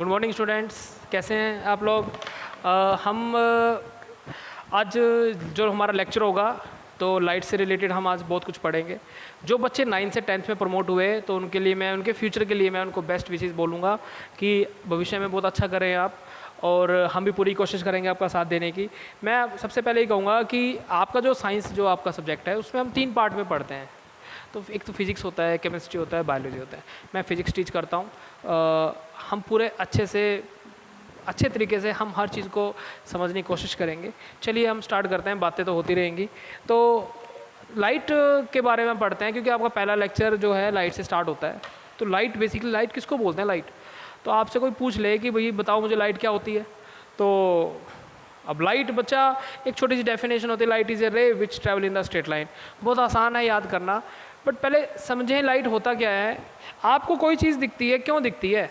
Good morning students, कैसे हैं आप लोग। हम आज जो हमारा लेक्चर होगा तो लाइट से रिलेटेड हम आज बहुत कुछ पढ़ेंगे। जो बच्चे 9th से 10th में प्रमोट हुए तो उनके लिए मैं उनके फ्यूचर के लिए मैं उनको बेस्ट विशेस बोलूँगा कि भविष्य में बहुत अच्छा करें आप, और हम भी पूरी कोशिश करेंगे आपका साथ देने की। मैं सबसे पहले ये कहूँगा कि आपका जो साइंस जो आपका सब्जेक्ट है उसमें हम 3 पार्ट में पढ़ते हैं। तो एक तो फिजिक्स होता है, केमिस्ट्री होता है, बायोलॉजी होता है। मैं फिजिक्स टीच करता हूँ। हम पूरे अच्छे तरीके से हम हर चीज़ को समझने की कोशिश करेंगे। चलिए हम स्टार्ट करते हैं, बातें तो होती रहेंगी। तो लाइट के बारे में पढ़ते हैं क्योंकि आपका पहला लेक्चर जो है लाइट से स्टार्ट होता है। तो लाइट बेसिकली, लाइट किसको बोलते हैं लाइट? तो आपसे कोई पूछ ले कि भाई बताओ मुझे लाइट क्या होती है, तो अब लाइट बच्चा एक छोटी सी डेफिनेशन होती है, light is a ray which travel in the straight line. बहुत आसान है याद करना, बट पहले समझें लाइट होता क्या है। आपको कोई चीज़ दिखती है, क्यों दिखती है?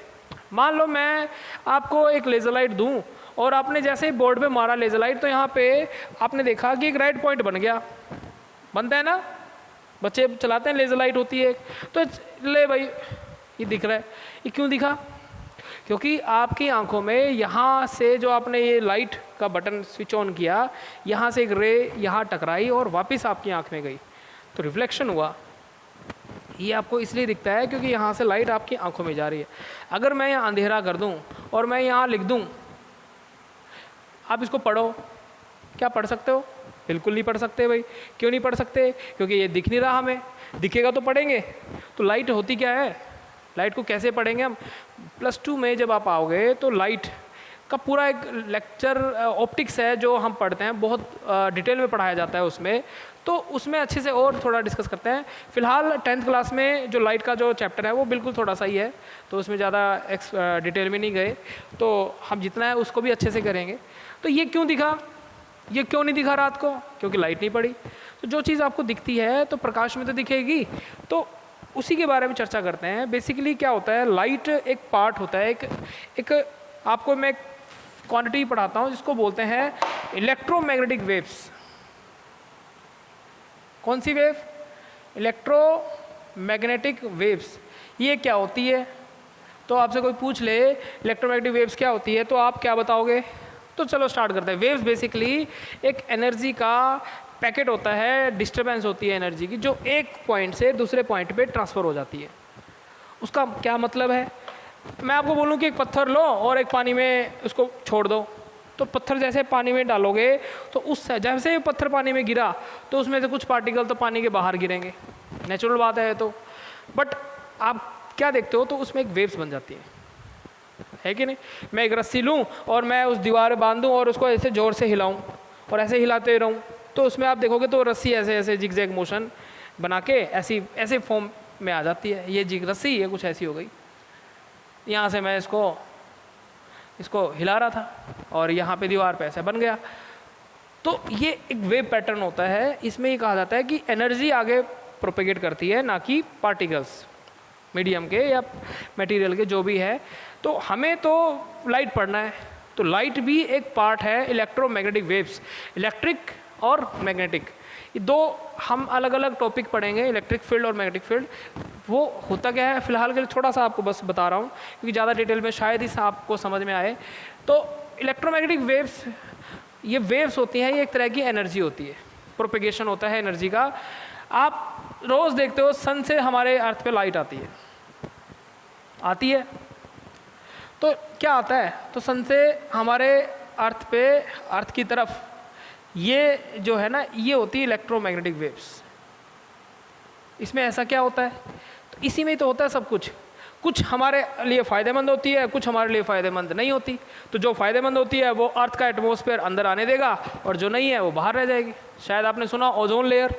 मान लो मैं आपको एक लेज़र लाइट दूं और आपने जैसे ही बोर्ड पे मारा लेज़र लाइट, तो यहाँ पे आपने देखा कि एक रेड पॉइंट बन गया। बनता है ना, बच्चे चलाते हैं, लेज़र लाइट होती है। तो ले भाई ये दिख रहा है, ये क्यों दिखा? क्योंकि आपकी आंखों में यहाँ से जो आपने ये लाइट का बटन स्विच ऑन किया, यहाँ से एक रे यहाँ टकराई और वापस आपकी आंख में गई, तो रिफ्लेक्शन हुआ। ये आपको इसलिए दिखता है क्योंकि यहाँ से लाइट आपकी आंखों में जा रही है। अगर मैं यहाँ अंधेरा कर दूँ और मैं यहाँ लिख दूँ, आप इसको पढ़ो, क्या पढ़ सकते हो? बिल्कुल नहीं पढ़ सकते भाई। क्यों नहीं पढ़ सकते? क्योंकि ये दिख नहीं रहा हमें। दिखेगा तो पढ़ेंगे। तो लाइट होती क्या है, लाइट को कैसे पढ़ेंगे हम? +2 में जब आप आओगे तो लाइट का पूरा एक लेक्चर ऑप्टिक्स है जो हम पढ़ते हैं, बहुत डिटेल में पढ़ाया जाता है उसमें। तो उसमें अच्छे से और थोड़ा डिस्कस करते हैं। फिलहाल 10th क्लास में जो लाइट का जो चैप्टर है वो बिल्कुल थोड़ा सा ही है, तो उसमें ज़्यादा डिटेल में नहीं गए। तो हम जितना है उसको भी अच्छे से करेंगे। तो ये क्यों दिखा, ये क्यों नहीं दिखा रात को? क्योंकि लाइट नहीं पड़ी। तो जो चीज़ आपको दिखती है तो प्रकाश में तो दिखेगी, तो उसी के बारे में चर्चा करते हैं। बेसिकली क्या होता है, लाइट एक पार्ट होता है, एक आपको मैं क्वांटिटी पढ़ाता हूँ जिसको बोलते हैं इलेक्ट्रोमैग्नेटिक वेव्स। कौन सी वेव? Electromagnetic waves. ये क्या होती है? तो आपसे कोई पूछ ले इलेक्ट्रोमैग्नेटिक वेव्स क्या होती है, तो आप क्या बताओगे? तो चलो स्टार्ट करते हैं। वेव्स बेसिकली एक एनर्जी का पैकेट होता है, डिस्टर्बेंस होती है एनर्जी की, जो एक पॉइंट से दूसरे पॉइंट पे ट्रांसफ़र हो जाती है। उसका क्या मतलब है? मैं आपको बोलूँ कि एक पत्थर लो और एक पानी में उसको छोड़ दो, तो पत्थर जैसे पानी में डालोगे तो उस जैसे पत्थर पानी में गिरा तो उसमें से कुछ पार्टिकल तो पानी के बाहर गिरेंगे, नेचुरल बात है। तो बट आप क्या देखते हो, तो उसमें एक वेव्स बन जाती है कि नहीं? मैं एक रस्सी लूँ और मैं उस दीवार में बांध दूँ और उसको ऐसे ज़ोर से हिलाऊँ और ऐसे हिलाते रहूँ, तो उसमें आप देखोगे तो रस्सी ऐसे ऐसे जिगजैग मोशन बना के ऐसे फॉर्म में आ जाती है। ये जिग रस्सी ये कुछ ऐसी हो गई। यहाँ से मैं इसको हिला रहा था और यहाँ पे दीवार पे ऐसे बन गया। तो ये एक वेव पैटर्न होता है। इसमें ये कहा जाता है कि एनर्जी आगे प्रोपेगेट करती है, ना कि पार्टिकल्स मीडियम के या मटेरियल के जो भी है। तो हमें तो लाइट पढ़ना है, तो लाइट भी एक पार्ट है इलेक्ट्रोमैग्नेटिक वेव्स। इलेक्ट्रिक और मैग्नेटिक, ये दो हम अलग अलग टॉपिक पढ़ेंगे, इलेक्ट्रिक फील्ड और मैग्नेटिक फील्ड। वो होता क्या है फिलहाल के लिए थोड़ा सा आपको बस बता रहा हूँ, क्योंकि ज़्यादा डिटेल में शायद ही आपको समझ में आए। तो इलेक्ट्रोमैग्नेटिक वेव्स, ये वेव्स होती हैं, ये एक तरह की एनर्जी होती है, प्रोपेगेशन होता है एनर्जी का। आप रोज़ देखते हो सन से हमारे अर्थ पे लाइट आती है। तो क्या आता है, तो सन से हमारे अर्थ पे, अर्थ की तरफ, ये जो है ना, ये होती है इलेक्ट्रोमैग्नेटिक वेव्स। इसमें ऐसा क्या होता है, तो इसी में ही तो होता है सब कुछ। कुछ हमारे लिए फ़ायदेमंद होती है, कुछ हमारे लिए फ़ायदेमंद नहीं होती। तो जो फ़ायदेमंद होती है वो अर्थ का एटमॉस्फेयर अंदर आने देगा, और जो नहीं है वो बाहर रह जाएगी। शायद आपने सुना ओजोन लेयर।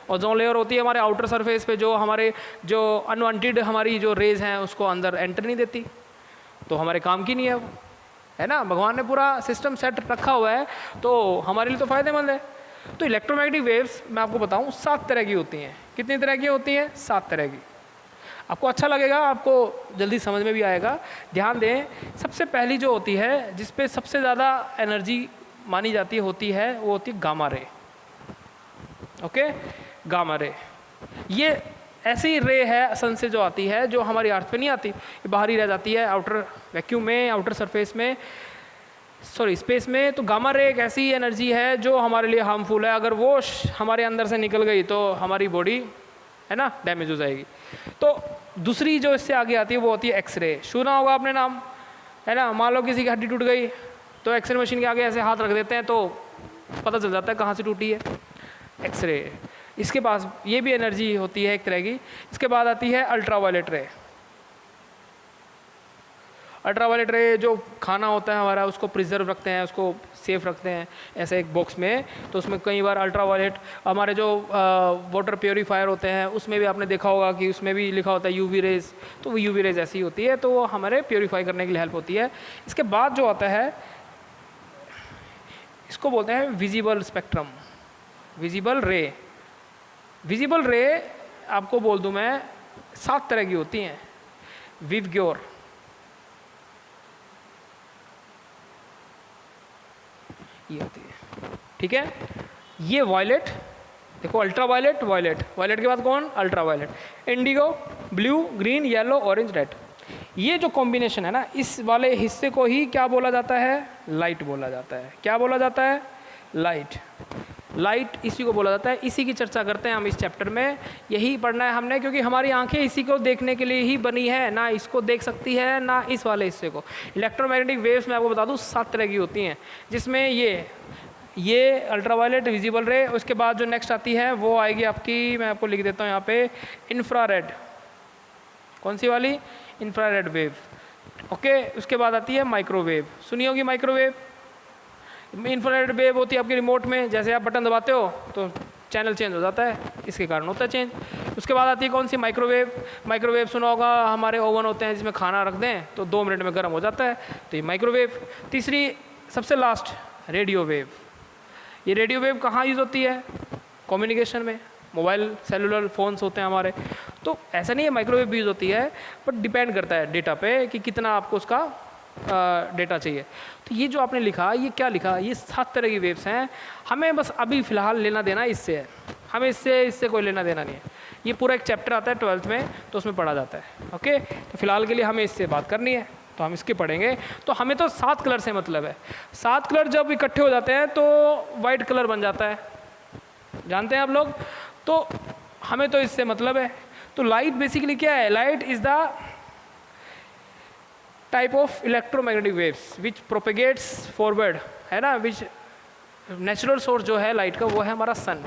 ओजोन लेयर होती है हमारे आउटर सरफेस पे, जो हमारे जो अनवांटेड हमारी जो रेज हैं उसको अंदर एंटर नहीं देती, तो हमारे काम की नहीं है वो, है ना। भगवान ने पूरा सिस्टम सेट रखा हुआ है, तो हमारे लिए तो फ़ायदेमंद है। तो इलेक्ट्रोमैग्नेटिक वेव्स मैं आपको बताऊं 7 तरह की होती हैं। कितनी तरह की होती हैं? 7 तरह की। आपको अच्छा लगेगा, आपको जल्दी समझ में भी आएगा। ध्यान दें, सबसे पहली जो होती है, जिस पे सबसे ज़्यादा एनर्जी मानी जाती होती है, वो होती है gamma ray. Okay, gamma ray. ये ऐसी रे है सन से जो आती है, जो हमारी अर्थ पे नहीं आती, ये बाहर ही रह जाती है आउटर वैक्यूम में, आउटर सरफेस में, सॉरी स्पेस में। तो गामा रे एक ऐसी एनर्जी है जो हमारे लिए हार्मफुल है। अगर वो हमारे अंदर से निकल गई तो हमारी बॉडी है ना डैमेज हो जाएगी। तो दूसरी जो इससे आगे आती है वो होती है एक्सरे। सुना होगा आपने नाम, है ना। मान लो किसी की हड्डी टूट गई तो एक्सरे मशीन के आगे ऐसे हाथ रख देते हैं तो पता चल जाता है कहाँ से टूटी है, एक्सरे। इसके पास ये भी एनर्जी होती है एक तरह की। इसके बाद आती है अल्ट्रावायलेट रे। अल्ट्रावायलेट रे जो खाना होता है हमारा उसको प्रिजर्व रखते हैं, उसको सेफ रखते हैं ऐसे एक बॉक्स में। तो उसमें कई बार अल्ट्रावायलेट, हमारे जो वाटर प्योरीफायर होते हैं उसमें भी आपने देखा होगा कि उसमें भी लिखा होता है यूवी रेज। तो वो यूवी रेज ऐसी होती है, तो वो हमारे प्योरीफाई करने के लिए हेल्प होती है। इसके बाद जो आता है इसको बोलते हैं विजिबल स्पेक्ट्रम, विजिबल रे। विजिबल रे आपको बोल दूं मैं 7 तरह की होती हैं। विवग्योर, ये होती है, ठीक है। ये वायलेट देखो, अल्ट्रावायलेट, वायलेट, वायलेट के बाद कौन, ultraviolet, Indigo, blue, green, yellow, orange, red. ये जो कॉम्बिनेशन है ना, इस वाले हिस्से को ही क्या बोला जाता है, लाइट बोला जाता है। क्या बोला जाता है, लाइट। लाइट इसी को बोला जाता है। इसी की चर्चा करते हैं हम इस चैप्टर में। यही पढ़ना है हमने, क्योंकि हमारी आंखें इसी को देखने के लिए ही बनी है, ना इसको देख सकती है ना इस वाले हिस्से को। इलेक्ट्रोमैग्नेटिक वेव्स मैं आपको बता दूं 7 तरह की होती हैं, जिसमें ये अल्ट्रावायलेट, विजिबल रे। उसके बाद जो नेक्स्ट आती है वो आएगी आपकी, मैं आपको लिख देता हूँ यहाँ पे, इंफ्रारेड। कौन सी वाली, इंफ्रारेड वेव, ओके। उसके बाद आती है माइक्रोवेव, सुनी होगी माइक्रोवेव। इंफ्रारेड वेव होती है आपकी रिमोट में, जैसे आप बटन दबाते हो तो चैनल चेंज हो जाता है, इसके कारण होता है चेंज। उसके बाद आती है कौन सी, माइक्रोवेव। माइक्रोवेव सुना होगा, हमारे ओवन होते हैं जिसमें खाना रख दें तो 2 मिनट में गर्म हो जाता है, तो ये माइक्रोवेव। तीसरी सबसे लास्ट, रेडियो वेव। ये रेडियो वेव कहाँ यूज़ होती है, कम्युनिकेशन में, मोबाइल सेलुलर फ़ोन्स होते हैं हमारे। तो ऐसा नहीं है माइक्रोवेव भी यूज़ होती है, बट डिपेंड करता है डेटा पे कि कितना आपको उसका डेटा चाहिए। तो ये जो आपने लिखा, ये क्या लिखा, ये 7 तरह की वेव्स हैं। हमें बस अभी फ़िलहाल लेना देना इससे है, हमें इससे कोई लेना देना नहीं है। ये पूरा एक चैप्टर आता है 12th में, तो उसमें पढ़ा जाता है, ओके। तो फिलहाल के लिए हमें इससे बात करनी है, तो हम इसके पढ़ेंगे। तो हमें तो 7 कलर से मतलब है। 7 कलर जब इकट्ठे हो जाते हैं तो वाइट कलर बन जाता है, जानते हैं आप लोग। तो हमें तो इससे मतलब है। तो लाइट बेसिकली क्या है, light is the type of electromagnetic waves which propagates forward, है ना। विच नेचुरल सोर्स जो है लाइट का वो है हमारा सन।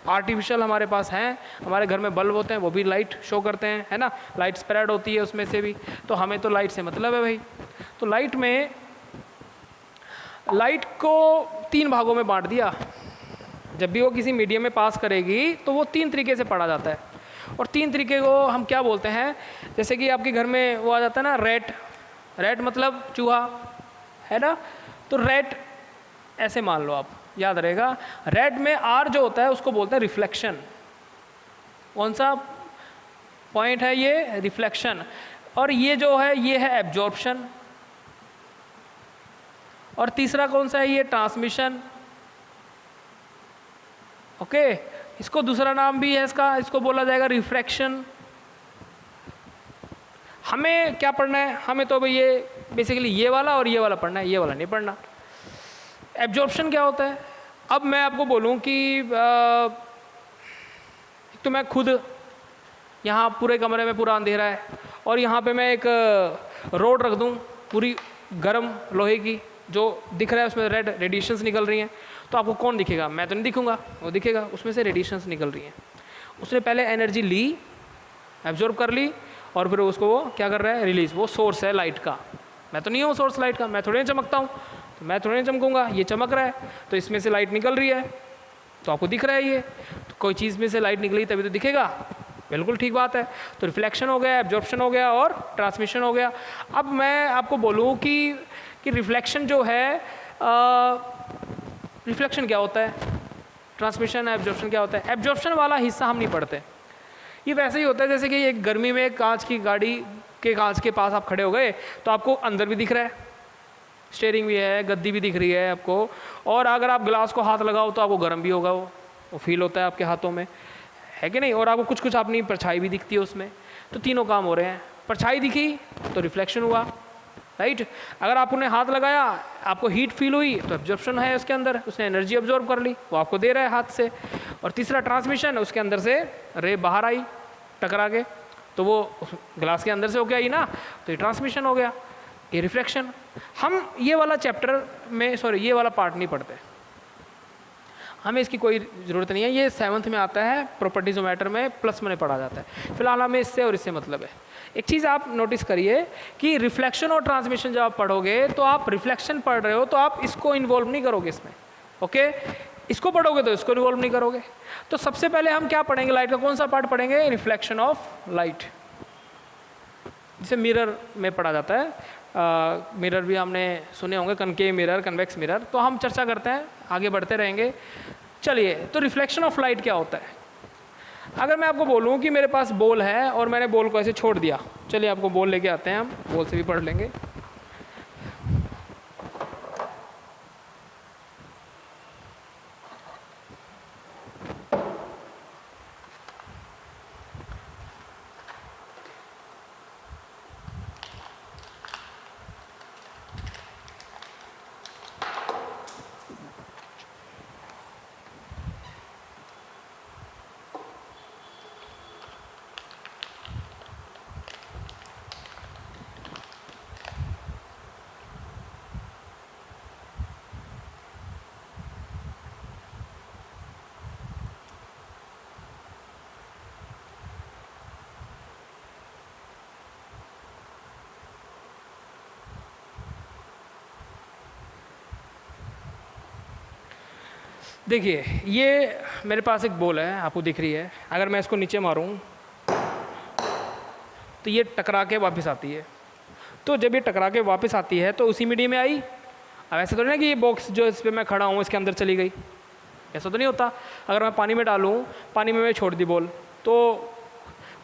आर्टिफिशियल हमारे पास हैं, हमारे घर में बल्ब होते हैं वो भी लाइट शो करते हैं, है ना। लाइट स्प्रेड होती है उसमें से भी। तो हमें तो लाइट से मतलब है भाई। तो लाइट में, लाइट को 3 भागों में बांट दिया। जब भी वो किसी मीडियम में पास करेगी तो वो 3 तरीके से पढ़ा जाता है। और 3 तरीके को हम क्या बोलते हैं, जैसे कि आपके घर में वो आ जाता है ना रैट, रैट मतलब चूहा, है ना। तो रैट ऐसे मान लो आप, याद रहेगा। रैट में आर जो होता है उसको बोलते हैं रिफ्लेक्शन। कौन सा पॉइंट है ये, रिफ्लेक्शन। और ये जो है ये है एब्जॉर्प्शन। और तीसरा कौन सा है, ये ट्रांसमिशन, ओके। इसको दूसरा नाम भी है इसका, इसको बोला जाएगा रिफ्रैक्शन। हमें क्या पढ़ना है, हमें तो भाई ये बेसिकली ये वाला और ये वाला पढ़ना है, ये वाला नहीं पढ़ना। एब्जॉर्प्शन क्या होता है, अब मैं आपको बोलूं कि तो मैं खुद यहाँ पूरे कमरे में पूरा अंधेरा है और यहाँ पे मैं एक रोड रख दूँ पूरी गर्म लोहे की, जो दिख रहा है उसमें रेड रेडिएशंस निकल रही हैं, तो आपको कौन दिखेगा, मैं तो नहीं दिखूंगा, वो दिखेगा, उसमें से रेडिएशंस निकल रही हैं। उसने पहले एनर्जी ली, एब्जॉर्ब कर ली, और फिर उसको वो क्या कर रहा है, रिलीज। वो सोर्स है लाइट का, मैं तो नहीं हूँ सोर्स लाइट का, मैं थोड़ी नहीं चमकता हूँ, तो मैं थोड़ी नहीं चमकूंगा, ये चमक रहा है, तो इसमें से लाइट निकल रही है, तो आपको दिख रहा है ये। तो कोई चीज़ में से लाइट निकली तभी तो दिखेगा, बिल्कुल ठीक बात है। तो रिफ्लेक्शन हो गया, एब्जॉर्प्शन हो गया और ट्रांसमिशन हो गया। अब मैं आपको बोलूँ कि रिफ्लेक्शन जो है, रिफ्लेक्शन क्या होता है, ट्रांसमिशन एब्जॉर्प्शन क्या होता है। एब्जॉर्प्शन वाला हिस्सा हम नहीं पढ़ते। ये वैसे ही होता है जैसे कि एक गर्मी में कांच की गाड़ी के कांच के पास आप खड़े हो गए तो आपको अंदर भी दिख रहा है, स्टीयरिंग भी है, गद्दी भी दिख रही है आपको, और अगर आप ग्लास को हाथ लगाओ तो आपको गर्म भी होगा, वो फील होता है आपके हाथों में, है कि नहीं, और आपको कुछ कुछ अपनी परछाई भी दिखती है उसमें, तो तीनों काम हो रहे हैं। परछाई दिखी तो रिफ्लेक्शन हुआ, राइट। अगर आपने हाथ लगाया, आपको हीट फील हुई, तो एब्जॉर्प्शन है उसके अंदर, उसने एनर्जी एब्जॉर्ब कर ली, वो आपको दे रहा है हाथ से। और तीसरा ट्रांसमिशन, उसके अंदर से रे बाहर आई टकरा के, तो वो ग्लास के अंदर से होके आई ना, तो ये ट्रांसमिशन हो गया, ये रिफ्लेक्शन। हम ये वाला चैप्टर में, सॉरी ये वाला पार्ट नहीं पढ़ते, हमें इसकी कोई ज़रूरत नहीं है, ये 7th में आता है, प्रॉपर्टीज ऑफ मैटर में प्लस में पढ़ा जाता है। फिलहाल हमें इससे और इससे मतलब है। एक चीज़ आप नोटिस करिए कि रिफ्लेक्शन और ट्रांसमिशन जब आप पढ़ोगे, तो आप रिफ्लेक्शन पढ़ रहे हो तो आप इसको इन्वॉल्व नहीं करोगे इसमें, ओके। इसको पढ़ोगे तो इसको इन्वॉल्व नहीं करोगे। तो सबसे पहले हम क्या पढ़ेंगे, लाइट का कौन सा पार्ट पढ़ेंगे, रिफ्लेक्शन ऑफ लाइट, जिसे मिरर में पढ़ा जाता है। मिरर भी हमने सुने होंगे, कनकेव मिरर, कन्वेक्स मिरर, तो हम चर्चा करते हैं, आगे बढ़ते रहेंगे। चलिए, तो रिफ्लेक्शन ऑफ लाइट क्या होता है। अगर मैं आपको बोलूं कि मेरे पास बॉल है और मैंने बॉल को ऐसे छोड़ दिया, चलिए आपको बॉल लेके आते हैं, हम बॉल से भी पढ़ लेंगे। देखिए, ये मेरे पास एक बॉल है, आपको दिख रही है। अगर मैं इसको नीचे मारूं तो ये टकरा के वापस आती है। तो जब ये टकरा के वापस आती है तो उसी मीडियम में आई। अब ऐसे तो नहीं ना कि ये बॉक्स जो इस पर मैं खड़ा हूँ इसके अंदर चली गई, ऐसा तो नहीं होता। अगर मैं पानी में डालूँ, पानी में मैं छोड़ दी बॉल, तो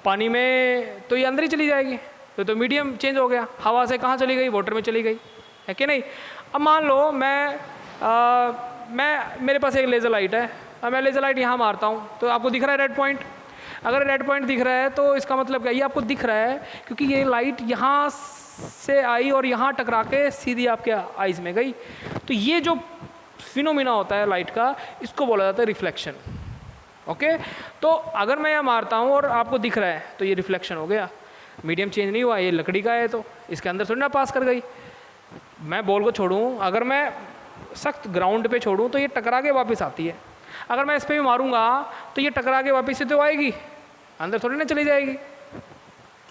पानी में तो ये अंदर ही चली जाएगी, तो मीडियम चेंज हो गया। हवा से कहाँ चली गई, वाटर में चली गई, है कि नहीं। अब मान लो मेरे पास एक लेज़र लाइट है, अब मैं लेज़र लाइट यहाँ मारता हूँ, तो आपको दिख रहा है रेड पॉइंट। अगर रेड पॉइंट दिख रहा है तो इसका मतलब क्या, ये आपको दिख रहा है क्योंकि ये लाइट यहाँ से आई और यहाँ टकरा के सीधी आपके आइज़ में गई। तो ये जो फिनोमिना होता है लाइट का, इसको बोला जाता है रिफ्लेक्शन, ओके। तो अगर मैं यहाँ मारता हूँ और आपको दिख रहा है तो ये रिफ्लेक्शन हो गया, मीडियम चेंज नहीं हुआ। ये लकड़ी का है तो इसके अंदर थोड़ी ना पास कर गई। मैं बॉल को छोड़ूँ, अगर मैं सख्त ग्राउंड पे छोड़ूं तो ये टकरा के वापस आती है। अगर मैं इस पर भी मारूंगा तो ये टकरा के वापस से तो आएगी, अंदर थोड़ी ना चली जाएगी।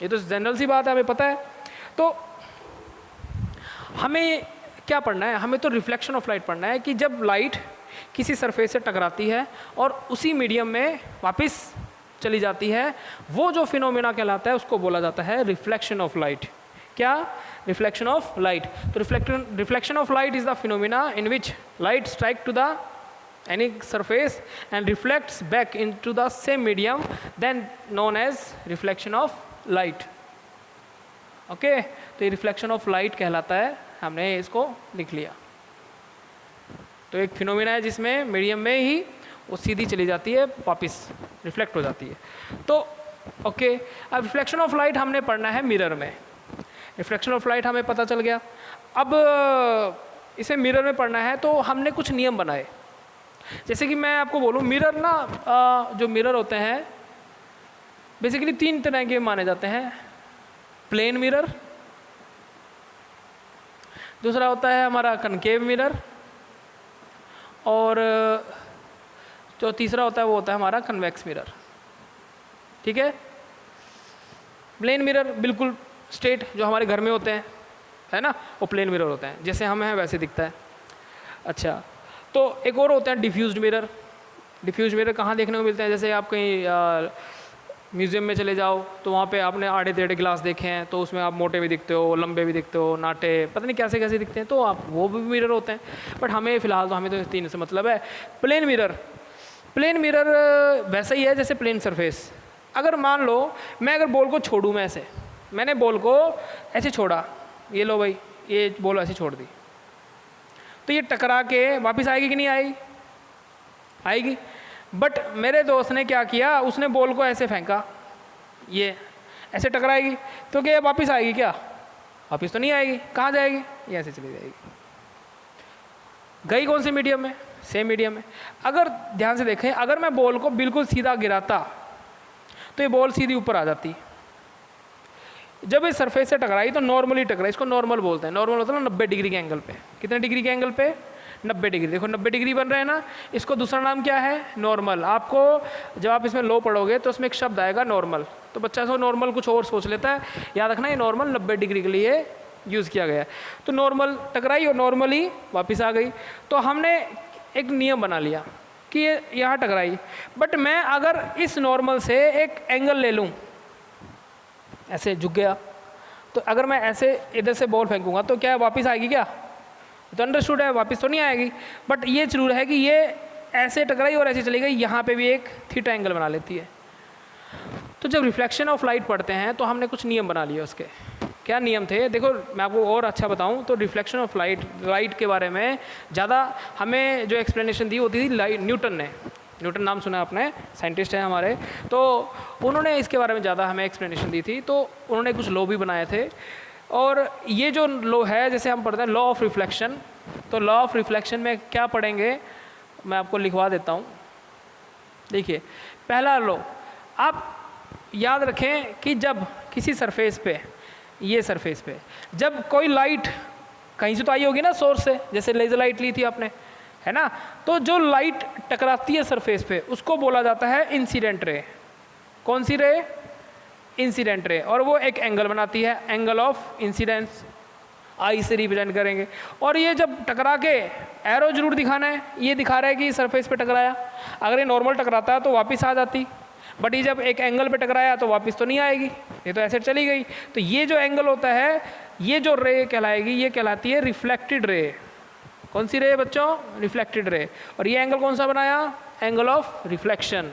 ये तो जनरल सी बात है, हमें पता है। तो हमें क्या पढ़ना है, हमें तो रिफ्लेक्शन ऑफ लाइट पढ़ना है कि जब लाइट किसी सरफेस से टकराती है और उसी मीडियम में वापस चली जाती है, वो जो फिनोमेना कहलाता है उसको बोला जाता है रिफ्लेक्शन ऑफ लाइट। क्या, रिफ्लेक्शन ऑफ लाइट। तो reflection of light is the phenomena in which light strike to the any surface and reflects back into the same medium, then known as reflection of light, okay। तो ये reflection of light कहलाता है, हमने इसको लिख लिया। तो एक फिनोमिना है जिसमें मीडियम में ही वो सीधी चली जाती है, वापस रिफ्लेक्ट हो जाती है। तो ओके, अब रिफ्लेक्शन ऑफ लाइट हमने पढ़ना है मिरर में। रिफ्लेक्शन ऑफ लाइट हमें पता चल गया। अब इसे मिरर में पढ़ना है तो हमने कुछ नियम बनाए। जैसे कि मैं आपको बोलूँ, मिरर ना जो मिरर होते हैं बेसिकली 3 तरह के माने जाते हैं। प्लेन मिरर, दूसरा होता है हमारा कनकेव मिरर, और जो तीसरा होता है वो होता है हमारा कन्वेक्स मिरर, ठीक है। प्लेन मिरर बिल्कुल स्ट्रेट जो हमारे घर में होते हैं, है ना, वो प्लेन मिरर होते हैं, जैसे हम हैं वैसे दिखता है। अच्छा, तो एक और होता है डिफ्यूज्ड मिरर। डिफ्यूज्ड मिरर कहाँ देखने को मिलते हैं, जैसे आप कहीं म्यूज़ियम में चले जाओ तो वहाँ पे आपने आड़े टेढ़े गिलास देखे हैं, तो उसमें आप मोटे भी दिखते हो, लंबे भी दिखते हो, नाटे, पता नहीं कैसे कैसे दिखते हैं, तो आप वो भी मिरर होते हैं। बट हमें फ़िलहाल तो हमें तो 3 से मतलब है। प्लेन मिरर, प्लेन मिरर वैसा ही है जैसे प्लेन सरफेस। अगर मान लो मैं अगर बॉल को छोड़ूँ, मैं ऐसे, मैंने बॉल को ऐसे छोड़ा, ये लो भाई, ये बॉल ऐसे छोड़ दी, तो ये टकरा के वापस आएगी कि नहीं आएगी, आएगी। बट मेरे दोस्त ने क्या किया, उसने बॉल को ऐसे फेंका, ये ऐसे टकराएगी तो क्या ये वापस आएगी? क्या वापस तो नहीं आएगी, कहाँ जाएगी? ये ऐसे चली जाएगी। गई कौन से मीडियम में? सेम मीडियम में। अगर ध्यान से देखें, अगर मैं बॉल को बिल्कुल सीधा गिराता तो ये बॉल सीधी ऊपर आ जाती। जब इस सरफेस से टकराई तो नॉर्मली टकराई, इसको नॉर्मल बोलते हैं। नॉर्मल होता है ना 90 डिग्री के एंगल पे। कितने डिग्री के एंगल पे? 90 डिग्री। देखो 90 डिग्री बन रहे हैं ना, इसको दूसरा नाम क्या है? नॉर्मल। आपको जब आप इसमें लो पढ़ोगे तो उसमें एक शब्द आएगा नॉर्मल, तो बच्चा सो नॉर्मल कुछ और सोच लेता है। याद रखना ये नॉर्मल 90 डिग्री के लिए यूज़ किया गया है। तो नॉर्मल टकराई और नॉर्मली वापस आ गई। तो हमने एक नियम बना लिया कि ये यहाँ टकराई, बट मैं अगर इस नॉर्मल से एक एंगल ले लूँ, ऐसे झुक गया, तो अगर मैं ऐसे इधर से बॉल फेंकूंगा तो क्या वापस आएगी? क्या तो अंडरस्टूड है, वापस तो नहीं आएगी। बट ये जरूर है कि ये ऐसे टकराई और ऐसे चली गई, यहाँ पे भी एक थीटा एंगल बना लेती है। तो जब रिफ्लेक्शन ऑफ लाइट पढ़ते हैं तो हमने कुछ नियम बना लिए उसके। क्या नियम थे? देखो मैं आपको और अच्छा बताऊं तो रिफ्लेक्शन ऑफ लाइट के बारे में ज़्यादा हमें जो एक्सप्लेनेशन दी होती थी न्यूटन ने। न्यूटन नाम सुना आपने, साइंटिस्ट हैं हमारे, तो उन्होंने इसके बारे में ज़्यादा हमें एक्सप्लेनेशन दी थी। तो उन्होंने कुछ लॉ भी बनाए थे, और ये जो लॉ है, जैसे हम पढ़ते हैं लॉ ऑफ रिफ्लेक्शन, तो लॉ ऑफ रिफ्लेक्शन में क्या पढ़ेंगे मैं आपको लिखवा देता हूँ। देखिए पहला लॉ आप याद रखें कि जब किसी सरफेस पे, ये सरफेस पे जब कोई लाइट कहीं से तो आई होगी ना, सोर्स से, जैसे लेज़र लाइट ली थी आपने, है ना, तो जो लाइट टकराती है सरफेस पे उसको बोला जाता है इंसिडेंट रे। कौन सी रे? Incident ray. और वो एक एंगल बनाती है, एंगल ऑफ इंसिडेंस, आई से रिप्रेजेंट करेंगे। और ये जब टकरा के, एरो जरूर दिखाना है, ये दिखा रहा है कि सरफेस पे टकराया। अगर ये नॉर्मल टकराता है तो वापस आ जाती, बट ये जब एक एंगल पे टकराया तो वापस तो नहीं आएगी, ये तो ऐसे चली गई। तो ये जो एंगल होता है, ये जो रे कहलाएगी, ये कहलाती है रिफ्लेक्टेड रे। कौन सी रे बच्चों? Reflected ray. और ये एंगल कौन सा बनाया? Angle of reflection.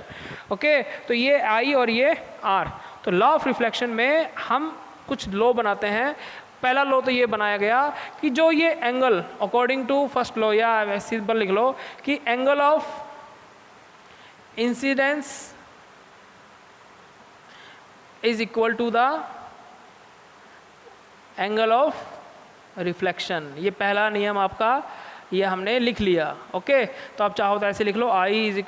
ओके, तो ये आई और ये आर। तो लॉ ऑफ रिफ्लेक्शन में हम कुछ लॉ बनाते हैं। पहला लॉ तो ये बनाया गया कि जो ये angle according to first law, या सिंपल लिख लो कि angle of incidence is equal to the angle of reflection. ये पहला नियम आपका, ये हमने लिख लिया। ओके, तो आप चाहो तो ऐसे लिख लो,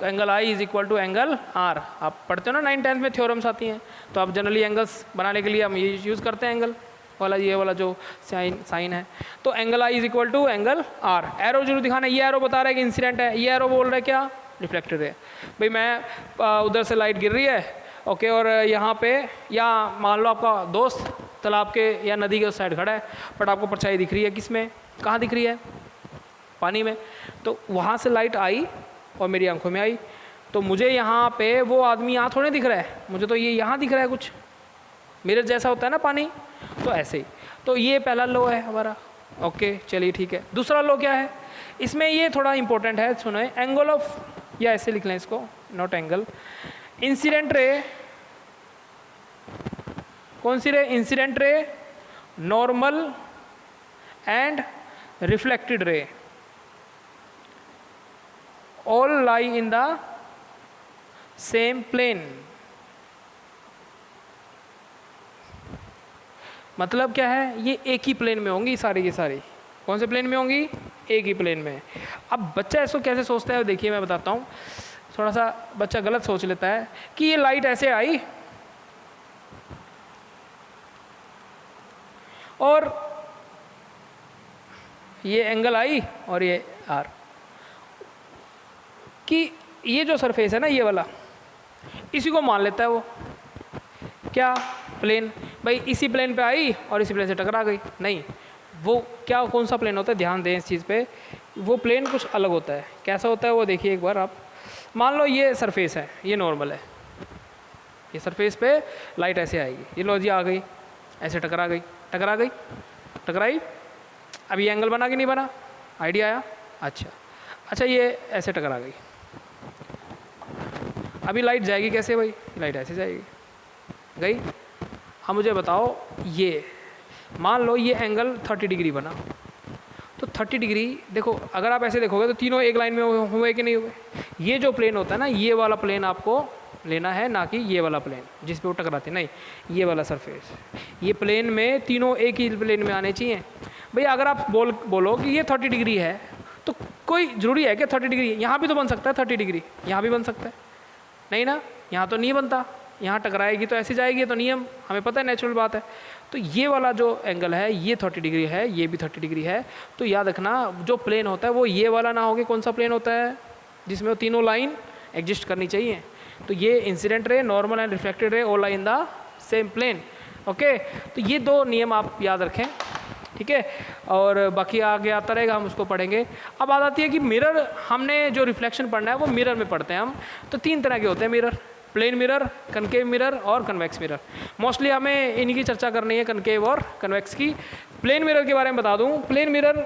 angle I is equal to angle R. आप पढ़ते हो ना 9th 10th में थ्योरम्स आती हैं, तो आप जनरली एंगल्स बनाने के लिए हम ये यूज़ करते हैं, एंगल वाला, ये वाला जो साइन है। तो angle I is equal to angle R. Arrow जरूर दिखाना, ये एरो बता रहा है कि इंसिडेंट है, ये एरो बोल रहा है क्या? रिफ्लेक्टेड है। भाई मैं उधर से लाइट गिर रही है, ओके, और यहाँ पे, या मान लो आपका दोस्त तालाब के या नदी के उस साइड खड़ा है, बट आपको परछाई दिख रही है, किसमें? कहाँ दिख रही है? पानी में। तो वहाँ से लाइट आई और मेरी आंखों में आई, तो मुझे यहाँ पे वो आदमी यहाँ थोड़े दिख रहा है, मुझे तो ये यहाँ दिख रहा है, कुछ मिरर जैसा होता है ना पानी, तो ऐसे ही। तो ये पहला लॉ है हमारा। ओके, चलिए ठीक है। दूसरा लॉ क्या है? इसमें ये थोड़ा इंपॉर्टेंट है, सुनो। एंगल ऑफ, या ऐसे लिख लें इसको, नॉट एंगल, इंसिडेंट रे। कौन सी रे? Incident ray, normal and reflected रे, all lie in the same plane। मतलब क्या है? ये एक ही प्लेन में होंगी सारी की सारी। कौन से प्लेन में होंगी? एक ही प्लेन में। अब बच्चा ऐसा कैसे सोचता है, देखिए मैं बताता हूँ। थोड़ा सा बच्चा गलत सोच लेता है कि ये लाइट ऐसे आई और ये एंगल आई और ये आर, कि ये जो सरफेस है ना, ये वाला, इसी को मान लेता है वो क्या? प्लेन। भाई इसी प्लेन पे आई और इसी प्लेन से टकरा गई। नहीं, वो क्या, कौन सा प्लेन होता है? ध्यान दें इस चीज़ पे, वो प्लेन कुछ अलग होता है। कैसा होता है वो देखिए एक बार आप। मान लो ये सरफेस है, ये नॉर्मल है, ये सरफेस पे लाइट ऐसे आएगी, ये लो जी आ गई, ऐसे टकरा गई, टकरा गई, टकराई। अब ये एंगल बना कि नहीं बना? आइडिया आया? अच्छा, ये ऐसे टकरा गई। अभी लाइट जाएगी कैसे भाई? लाइट ऐसे जाएगी, गई। अब मुझे बताओ, ये मान लो ये एंगल 30 डिग्री बना, तो 30 डिग्री देखो, अगर आप ऐसे देखोगे तो तीनों एक लाइन में हुए कि नहीं हुए। ये जो प्लेन होता है ना, ये वाला प्लेन आपको लेना है, ना कि ये वाला प्लेन जिस पे वो टकराते, नहीं ये वाला सरफेस। ये प्लेन में तीनों एक ही प्लेन में आने चाहिए। भैया अगर आप बोलो कि ये 30 डिग्री है, तो कोई ज़रूरी है कि 30 डिग्री यहाँ भी तो बन सकता है, 30 डिग्री यहाँ भी बन सकता है, नहीं ना, यहाँ तो नहीं बनता, यहाँ टकराएगी तो ऐसे जाएगी, तो नियम हमें पता है, नेचुरल बात है। तो ये वाला जो एंगल है ये 30 डिग्री है, ये भी 30 डिग्री है। तो याद रखना जो प्लेन होता है वो ये वाला ना होगा। कौन सा प्लेन होता है जिसमें वो तीनों लाइन एग्जिस्ट करनी चाहिए। तो ये incident ray, normal and reflected ray all in the same plane. Okay, तो ये दो नियम आप याद रखें, ठीक है। और बाकी आगे आता रहेगा, हम उसको पढ़ेंगे। अब बात आती है कि मिरर, हमने जो रिफ्लेक्शन पढ़ना है वो मिरर में पढ़ते हैं हम। तो 3 तरह के होते हैं mirror, plane mirror, concave mirror और कन्वेक्स मिरर। मोस्टली हमें इन्हीं की चर्चा करनी है, कनकेव और कन्वेक्स की। प्लेन मिरर के बारे में बता दूं। प्लेन मिरर,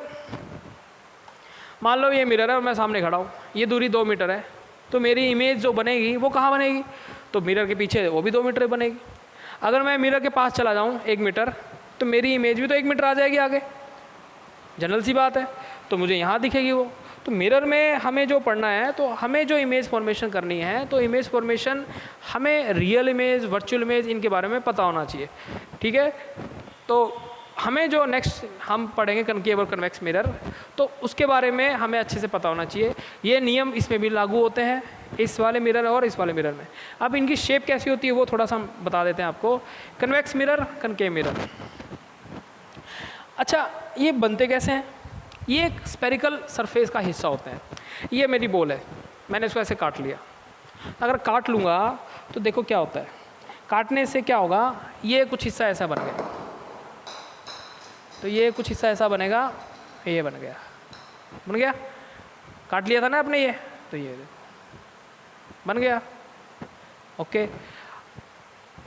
मान लो ये मिरर है और मैं सामने खड़ा हूँ, ये दूरी 2 मीटर है, तो मेरी इमेज जो बनेगी वो कहाँ बनेगी, तो मिरर के पीछे वो भी 2 मीटर बनेगी। अगर मैं मिरर के पास चला जाऊँ 1 मीटर, तो मेरी इमेज भी तो 1 मीटर आ जाएगी आगे, जनरल सी बात है, तो मुझे यहाँ दिखेगी वो। तो मिरर में हमें जो पढ़ना है, तो हमें जो इमेज फॉर्मेशन करनी है, तो इमेज फॉर्मेशन हमें रियल इमेज, वर्चुअल इमेज, इनके बारे में पता होना चाहिए, ठीक है। तो हमें जो नेक्स्ट हम पढ़ेंगे कनकेव और कन्वेक्स मिरर, तो उसके बारे में हमें अच्छे से पता होना चाहिए। ये नियम इसमें भी लागू होते हैं, इस वाले मिरर और इस वाले मिरर में। अब इनकी शेप कैसी होती है वो थोड़ा सा हम बता देते हैं आपको। Convex mirror, concave mirror. अच्छा, ये बनते कैसे हैं? ये एक स्पेरिकल सरफेस का हिस्सा होता है। ये मेरी बॉल है, मैंने इसको ऐसे काट लिया। अगर काट लूँगा तो देखो क्या होता है, काटने से क्या होगा, ये कुछ हिस्सा ऐसा बन गया, तो ये कुछ हिस्सा ऐसा बनेगा, ये बन गया, काट लिया था ना आपने ये, तो ये बन गया। ओके,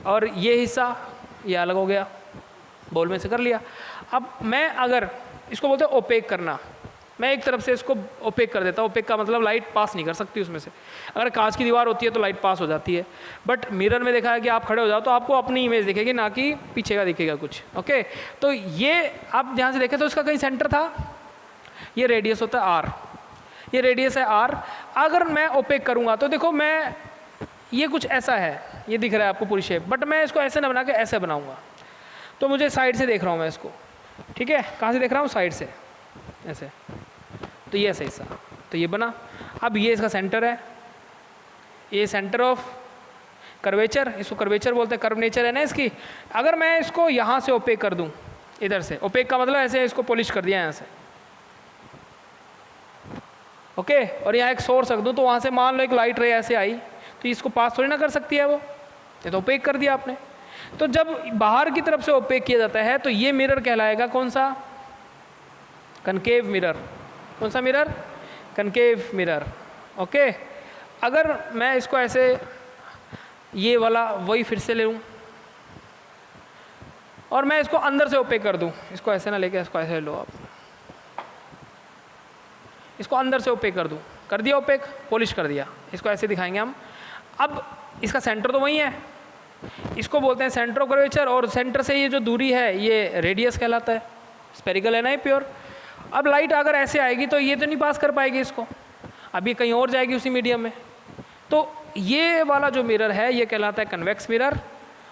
और ये हिस्सा ये अलग हो गया, बॉल में से कर लिया। अब मैं अगर इसको बोलते हैं ओपेक करना, मैं एक तरफ से इसको ओपेक कर देता हूँ। ओपेक का मतलब लाइट पास नहीं कर सकती उसमें से। अगर कांच की दीवार होती है तो लाइट पास हो जाती है, बट मिरर में देखा है कि आप खड़े हो जाओ तो आपको अपनी इमेज दिखेगी, ना कि पीछे का दिखेगा कुछ। ओके, तो ये आप ध्यान से देखें तो इसका कहीं सेंटर था, ये रेडियस होता है आर, ये रेडियस है आर। अगर मैं ओपेक करूँगा तो देखो, मैं ये कुछ ऐसा है, ये दिख रहा है आपको पूरी शेप, बट मैं इसको ऐसे ना बना के ऐसे बनाऊँगा, तो मुझे साइड से देख रहा हूँ मैं इसको, ठीक है। कहाँ से देख रहा हूँ? साइड से, ऐसे। तो ये ऐसा हिस्सा, तो ये बना। अब ये इसका सेंटर है, ये सेंटर ऑफ कर्वेचर, इसको कर्वेचर बोलते हैं, कर्व नेचर है ना इसकी। अगर मैं इसको यहाँ से ओपेक कर दूँ, इधर से ओपेक का मतलब ऐसे इसको पॉलिश कर दिया यहाँ से, ओके, और यहाँ एक सोर्स रख दूँ, तो वहाँ से मान लो एक लाइट रे ऐसे आई, तो इसको पास थोड़ी ना कर सकती है वो, ये तो ओपेक कर दिया आपने। तो जब बाहर की तरफ से ओपेक किया जाता है तो ये मिरर कहलाएगा कौन सा? Concave mirror. कौन सा मिरर? Concave mirror. ओके, अगर मैं इसको ऐसे ये वाला वही फिर से ले लूँ और मैं इसको अंदर से ओपेक कर दूँ, इसको ऐसे ना लेके इसको ऐसे लो आप, इसको अंदर से ओपेक कर दूँ, कर दिया ओपेक, पॉलिश कर दिया, इसको ऐसे दिखाएंगे हम। अब इसका सेंटर तो वही है, इसको बोलते हैं सेंटर ऑफ कर्वेचर, और सेंटर से ये जो दूरी है ये रेडियस कहलाता है। स्पेरिकल है ना ये प्योर। अब लाइट अगर ऐसे आएगी तो ये तो नहीं पास कर पाएगी इसको, अब ये कहीं और जाएगी उसी मीडियम में। तो ये वाला जो मिरर है ये कहलाता है कन्वेक्स मिरर,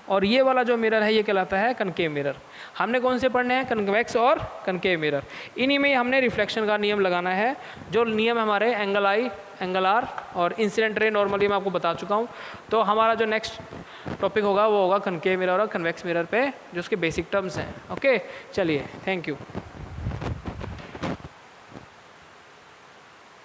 और ये वाला जो मिरर है ये कहलाता है कनकेव मिरर। हमने कौन से पढ़ने हैं? कन्वेक्स और कनकेव मिरर। इन्हीं में हमने रिफ्लेक्शन का नियम लगाना है, जो नियम हमारे एंगल आई, एंगल आर और इंसिडेंट रे नॉर्मली मैं आपको बता चुका हूँ। तो हमारा जो नेक्स्ट टॉपिक होगा वो होगा कनकेव मिरर और कन्वेक्स मिरर पे, जो उसके बेसिक टर्म्स हैं। ओके, चलिए, थैंक यू।